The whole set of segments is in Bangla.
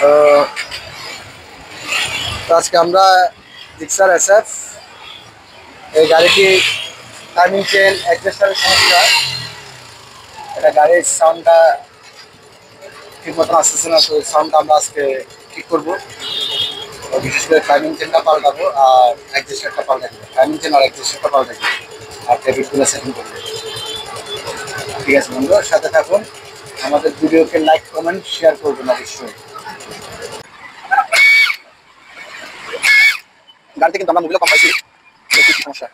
তো আজকে আমরা জিক্সার এসএফ এই গাড়িটি টাইমিং চেন অ্যাডজাস্টারের সমস্যা, এটা গাড়ির সাউন্ডটা ঠিক মতন আসতেছে না, তো সাউন্ডটা আমরা আজকে ঠিক করবো। বিশেষ করে টাইমিং চেনটা পাল্টাবো আর অ্যাডজাস্টারটা পাল্টাবো, টাইমিং চেন আর অ্যাডজাস্টারটা পাল্টাবো আর টেবিলগুলো সেটিং করবো। ঠিক আছে বন্ধু, সাথে থাকুন, আমাদের ভিডিওকে লাইক কমেন্ট শেয়ার করবেন অবশ্যই। গাড়িতে কিন্তু আমরা মূল্য কম পাইছি, সমস্যা।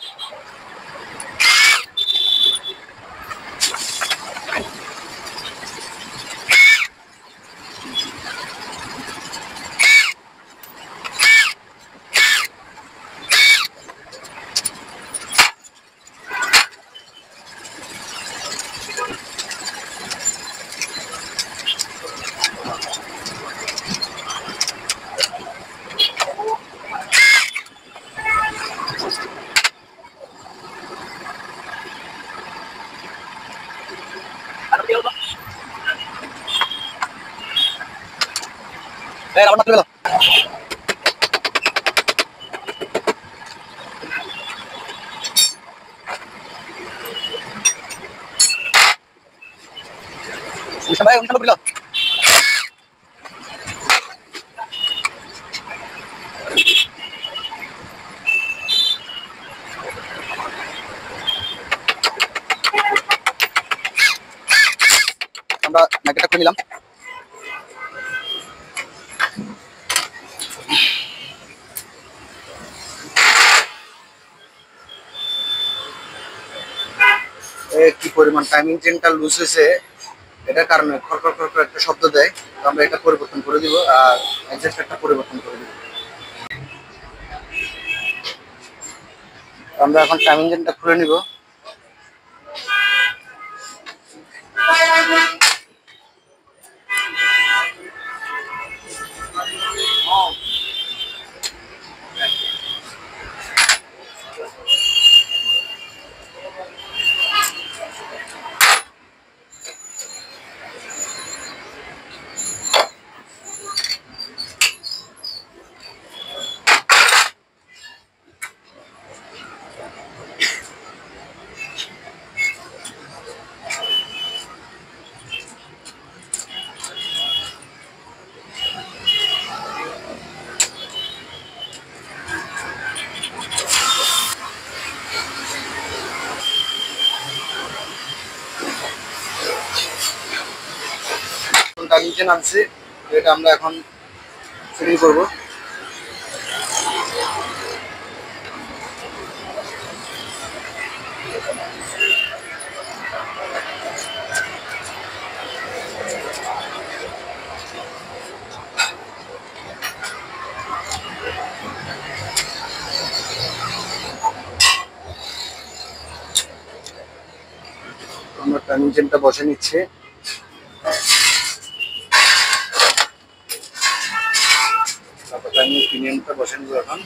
আমার মাত্র গেল ভাই, অনুষ্ঠান করল। আমরা নাকেটা খুলে নিলাম। কি পরিমাণ টাইমিং চেনটা লুজ হয়েছে, এটার কারণে খড়খড় খড়খড় একটা শব্দ দেয়। তো আমরা এটা পরিবর্তন করে দিব আর অ্যাডজাস্টারটা পরিবর্তন করে দিব। আমরা এখন টাইমিং চেনটা খুলে নিব। টাইমিং চেন আনছি, এটা আমরা এখন ফিটিং করব। আমরা টাইমিং চেনটা বসে নিচ্ছি। তারপর টাইমিং পিনিয়নটা বসে নিব এখন।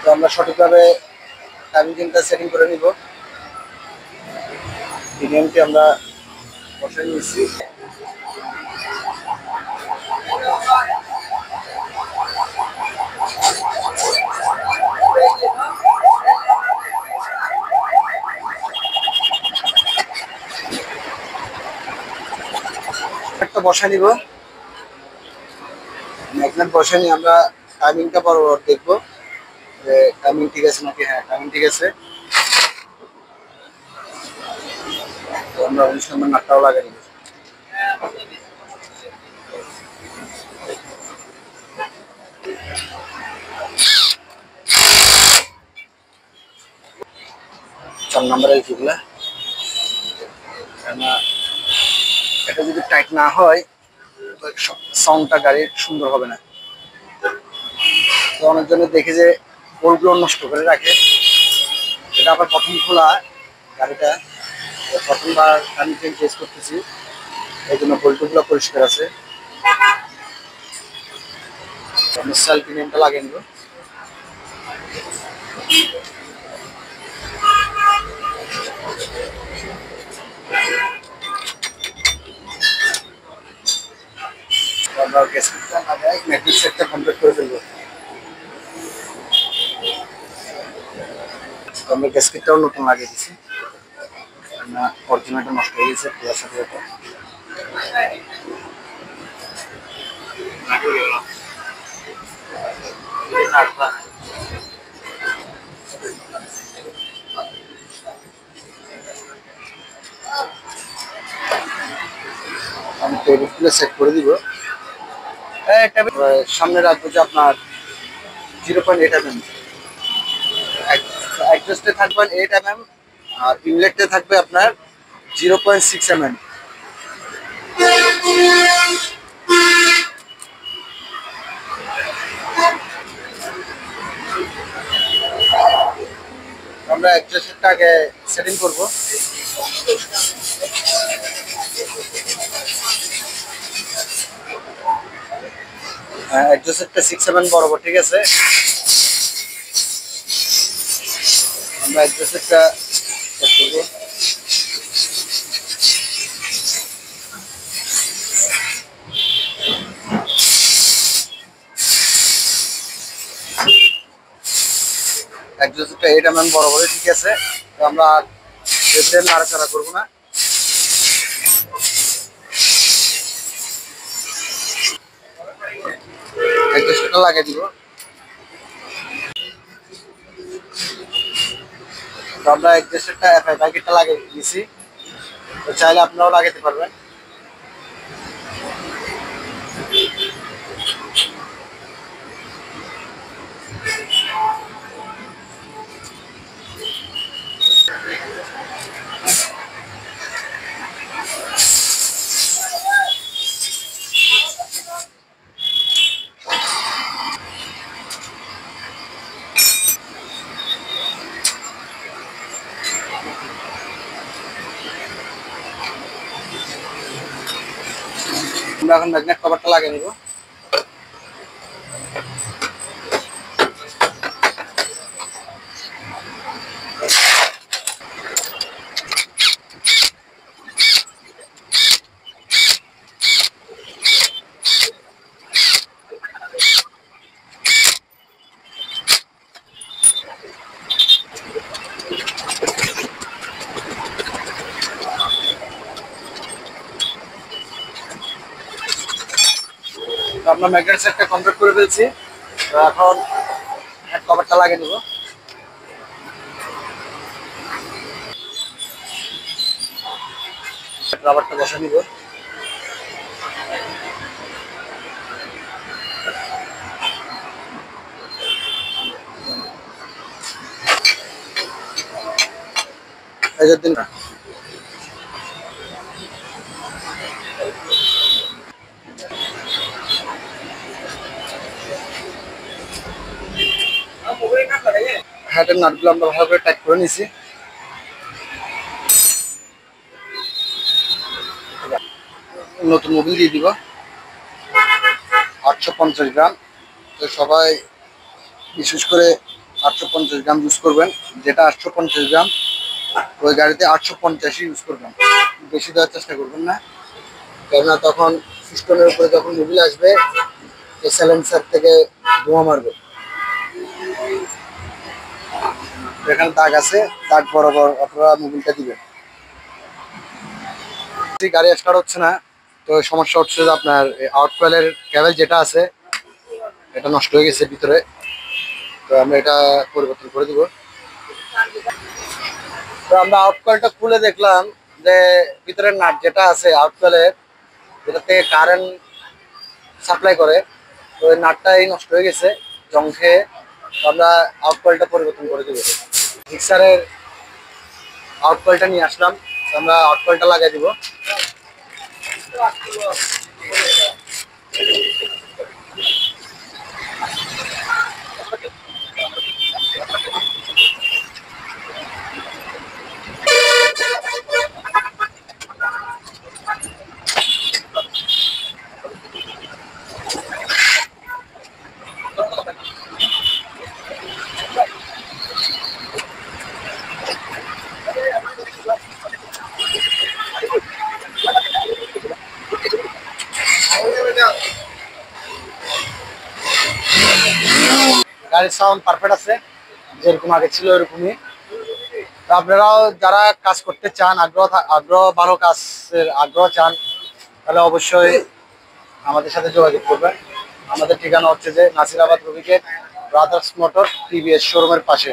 তো আমরা সঠিকভাবে টাইমিং চেনটা সেটিং করে নিব। পিনিয়নটি আমরা বসে নিয়েছি। একটা বসে নিব, ম্যাগনেট বসে নিয়ে আমরা টাইমিংটা বরাবর দেখবো যে টাইমিং ঠিক আছে নাকি। হ্যাঁ, টাইমিং ঠিক আছে। আমরা 19 নম্বর নাটটাও লাগাই নিব। চার নম্বরের যেগুলা এটা যদি টাইট না হয় সাউন্ডটা গাড়ির সুন্দর হবে না। তো অনেকজনে দেখে যে বোল্টগুলো নষ্ট করে রাখে, এটা আবার প্রথম খোলা গাড়িটা, প্রথমবার আমি চেঞ্জ করতেছি, এই জন্য বোল্টগুলো পরিষ্কার আছে। আমি সেলফি নেমটা লাগিয়ে নেব। আমরা গ্যাসকেটটা লাগাই ম্যাট্রিক্স সেটটা কমপ্লিট করে ফেলবো। আমরা গ্যাসকেটটাও নতুন লাগিয়ে দিচ্ছি, না অরিজিনালটা নষ্ট হয়ে গেছে খোলার সাথে সাথে। আমি টেবিলগুলো সেট করে দিব। সামনে রাখবো যে আপনার 0.8 mm, অ্যাডজাস্টে থাকবেন 8 mm, আর ইনলেটে থাকবে আপনার 0.6 mm। আমরা অ্যাডজাস্টটা আগে সেটিং করব। অ্যাডজাস্টটা 6 mm বরাবর, ঠিক আছে। আমরা অ্যাডজাস্টটা সেট করব। অ্যাডজাস্টটা 8 mm বরাবর, ঠিক আছে। তো আমরা নাড়াচাড়া করবো না। অ্যাডজাস্টটা লাগিয়ে দিব। তো আমরা অ্যাডজাস্টটা প্যাকেটটা লাগিয়ে দিয়েছি, তো চাইলে আপনারাও লাগাতে পারবেন। আমরা এখন ম্যাগনেট কভারটা লাগিয়ে নিব। আমরা ম্যাগনেট সেটটা কমপ্লিট করে ফেলছি। তো এখন হেড কভারটা লাগিয়ে নিব। রাবারটা বসা নিব। এই যে দিন হেডের নাটগুলো আমরা ভালো করে টাইট করে নিয়েছি। নতুন মোবিল দিয়ে দিব 850 গ্রাম। তো সবাই বিশেষ করে 850 গ্রাম ইউজ করবেন, যেটা 850 গ্রাম ওই গাড়িতে 850 ইউজ করবেন, বেশি দেওয়ার চেষ্টা করবেন না। কেননা তখন সিস্টেমের উপরে যখন মোবিল আসবে এই সাইলেন্সার থেকে ধোঁয়া মারবে। এখানে দাগ আছে, দাগ বরাবর আপনারা মোবিলটা দিবেন। গাড়ি স্টার্ট হচ্ছে না, তো সমস্যা হচ্ছে যে আপনার আউট কয়েলের কেবল যেটা আছে এটা নষ্ট হয়ে গেছে ভিতরে, তো আমরা এটা পরিবর্তন করে দিব। তো আমরা আউট কয়েলটা খুলে দেখলাম যে ভিতরের নাট যেটা আছে আউট কয়েলের যেটা থেকে কারেন্ট সাপ্লাই করে। তো ওই নাটটাই নষ্ট হয়ে গেছে জং খেয়ে। তো আমরা আউট কয়েলটা পরিবর্তন করে দেবো। জিক্সারের আউট কয়েলটা নিয়ে আসলাম, তো আমরা আউট কয়েলটা লাগাই দিব। গাড়ির সাউন্ড পারফেক্ট আছে, যেরকম আগে ছিল এরকমই। তো আপনারাও যারা কাজ করতে চান, আগ্রহ ভালো কাজের আগ্রহ চান, তাহলে অবশ্যই আমাদের সাথে যোগাযোগ করবেন। আমাদের ঠিকানা হচ্ছে যে নাসিরাবাদ রবিকেট ব্রাদার্স মোটর টিভিএস শোরুমের পাশে।